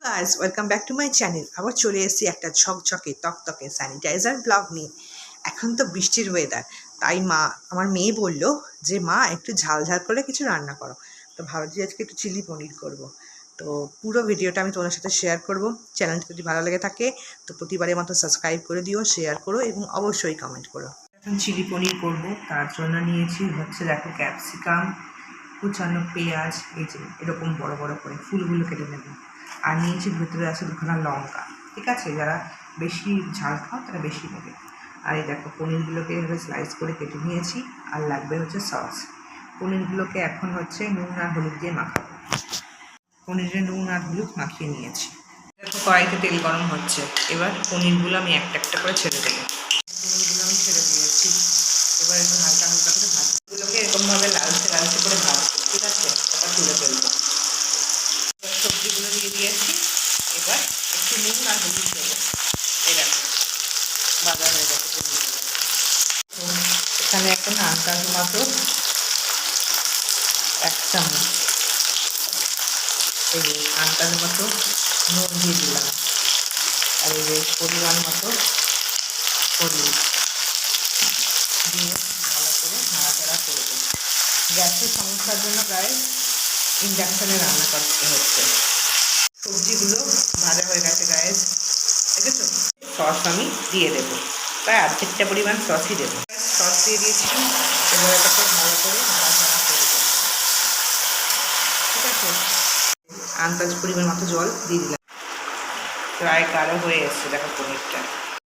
Guys welcome back to my channel. আবার চলে এসেছি একটা ঝকঝকে তকতকে স্যানিটাইজার ব্লগ নিয়ে। এখন তো বৃষ্টির ওয়েদার, তাই আমার মেয়ে বলল যে মা একটু ঝাল ঝাল করে কিছু রান্না করো। তো ভাবছি আজকে একটু চিলি পনির করব। তো পুরো ভিডিওটা আমি তোমাদের সাথে শেয়ার করব। চ্যানেলটা যদি ভালো লেগে থাকে তো প্রতিবারের মতো সাবস্ক্রাইব করে দিও, শেয়ার করো এবং অবশ্যই কমেন্ট করো। এখন চিলি পনির করব, তার জন্য নিয়েছি হচ্ছে দেখো ক্যাপসিকাম, কুচানো পেঁয়াজ, এই যে এরকম বড় বড় করে ফুলগুলো কেটে নেব। আর নিয়েছি ভেতরে আছে দুখানা লঙ্কা, ঠিক আছে, যারা বেশি ঝাল খাও তারা বেশি নেবে। আর এই দেখো পনিরগুলোকে এভাবে স্লাইস করে কেটে নিয়েছি। আর লাগবে হচ্ছে সস। পনিরগুলোকে এখন হচ্ছে নুন আর হলুদ দিয়ে মাখাবো। পনিরে নুন আর হলুদ মাখিয়ে নিয়েছি। দেখো কড়াইতে তেল গরম হচ্ছে, এবার পনিরগুলো আমি একটা একটা করে ছেড়ে দেবো। পনিরগুলো আমি ছেড়ে দিয়েছি। এবার একটু হালকা হালকা করে ভাজগুলোকে এরকমভাবে লালচে লালচে করে ভাজবো, ঠিক আছে, ওটা তুলে ফেলবো। সবজিগুলো দিয়ে দিয়েছি। এবার একটু নুন আর হলুদ দেবো। এই দেখো ভাজা হয়ে গেছে পনিরগুলো। এখানে এখন আন্দাজ মতো 1 চামচ এই আন্দাজ মতো নুন দিয়ে দিলাম। আর এই যে পরিমাণ মতো হলুদ দিয়ে ভালো করে নাড়াচাড়া করবো। গ্যাসের সমস্যার জন্য প্রায় ইন্ডাকশানে রান্না করতে হচ্ছে। সবজিগুলো ভাজা হয়ে গেছে গায়েস, দেখেছো। সস আমি দিয়ে দেবো, প্রায় অর্ধেকটা পরিমাণ সসই দেবো। সস দিয়ে দিয়েছি। এবার এটাকে ভালো করে নাড়াচাড়া করবো, ঠিক আছে। আন্দাজ পরিমাণ মতো জল দিয়ে দিলাম। প্রায় গাঢ় হয়ে এসছে দেখো পনিরটা।